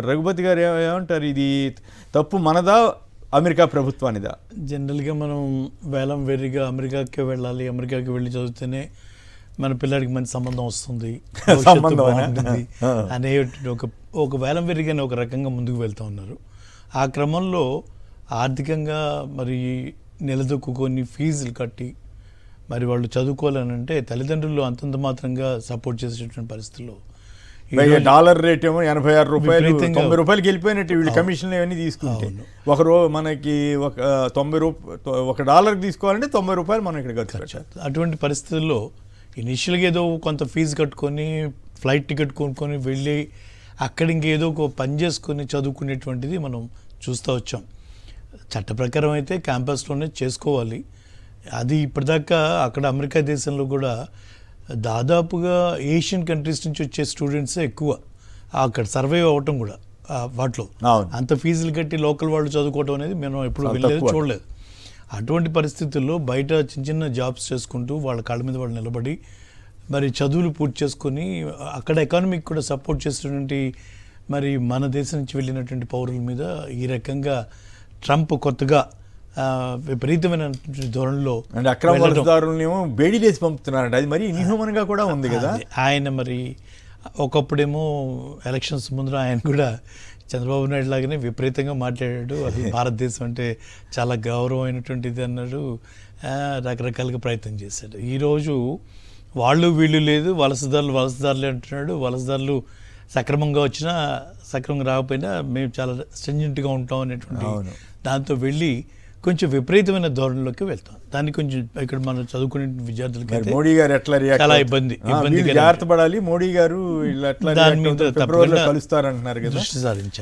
రఘుపతి గారు ఏమంటారు, ఇది తప్పు మనదా అమెరికా ప్రభుత్వానిదా? జనరల్గా మనం వేలం వెర్రిగా అమెరికాకి వెళ్ళాలి, అమెరికాకి వెళ్ళి చదివితేనే మన పిల్లడికి మంచి సంబంధం వస్తుంది, సంబంధం బాగుంటుంది అనే ఒక వేలం వెర్రిగానే ఒక రకంగా ముందుకు వెళ్తూ ఉన్నారు. ఆ క్రమంలో ఆర్థికంగా మరి నిలదొక్కుని ఫీజులు కట్టి మరి వాళ్ళు చదువుకోవాలనంటే తల్లిదండ్రులు అంతంత మాత్రంగా సపోర్ట్ చేసేటువంటి పరిస్థితుల్లో డాలర్ రేట్ ఏమో 86 రూపాయలు 90 రూపాయలకి వెళ్ళిపోయినట్టు వీళ్ళు కమిషన్లు ఇవన్నీ తీసుకుంటే మనకి ఒక $1 తీసుకోవాలంటే 90 రూపాయలు మనం ఇక్కడ ఖర్చు. అటువంటి పరిస్థితుల్లో ఇనిషియల్గా ఏదో కొంత ఫీజు కట్టుకొని ఫ్లైట్ టికెట్ కొనుక్కొని వెళ్ళి అక్కడ ఇంకేదో ఒక పని చేసుకొని చదువుకునేటువంటిది మనం చూస్తూ వచ్చాం. చట్ట ప్రకారం అయితే క్యాంపస్లోనే చేసుకోవాలి. అది ఇప్పటిదాకా అక్కడ అమెరికా దేశంలో కూడా దాదాపుగా ఏషియన్ కంట్రీస్ నుంచి వచ్చే స్టూడెంట్సే ఎక్కువ అక్కడ సర్వైవ్ అవ్వటం కూడా. వాటిలో అంత ఫీజులు కట్టి లోకల్ వాళ్ళు చదువుకోవడం అనేది మేము ఎప్పుడు వెళ్ళలేదు, చూడలేదు. అటువంటి పరిస్థితుల్లో బయట చిన్న చిన్న జాబ్స్ చేసుకుంటూ వాళ్ళ కాళ్ళ మీద వాళ్ళు నిలబడి మరి చదువులు పూర్తి చేసుకొని అక్కడ ఎకానమీకి కూడా సపోర్ట్ చేస్తున్నటువంటి మరి మన దేశం నుంచి వెళ్ళినటువంటి పౌరుల మీద ఈ రకంగా ట్రంప్ కొత్తగా విపరీతమైన ధోరణిలో అంటే అక్రమ వలసదారులనేమో బేడీలేసి పంపుతున్నారంట. అది మరి ఇన్హ్యూమన్గా కూడా ఉంది కదా. ఆయన మరి ఒకప్పుడేమో ఎలక్షన్స్ ముందర ఆయన కూడా చంద్రబాబు నాయుడు లాగానే విపరీతంగా మాట్లాడాడు. అది భారతదేశం అంటే చాలా గౌరవమైనటువంటిది అన్నాడు, రకరకాలుగా ప్రయత్నం చేశాడు. ఈరోజు వాళ్ళు వీళ్ళు లేదు, వలసదారులే అంటున్నాడు. వలసదారులు సక్రమంగా వచ్చినా సక్రమంగా రాకపోయినా మేము చాలా స్ట్రింజెంట్గా ఉంటాం అనేటువంటి దాంతో వెళ్ళి కొంచెం విపరీతమైన ధోరణిలోకి వెళ్తాం. దాన్ని కొంచెం ఇక్కడ మనం చదువుకునే విద్యార్థులకి మోడీ గారు ఎట్లా చాలా ఇబ్బంది జాగ్రత్త పడాలి. మోడీ గారు కలుస్తారంటున్నారు కదా, దృష్టి సారించారు.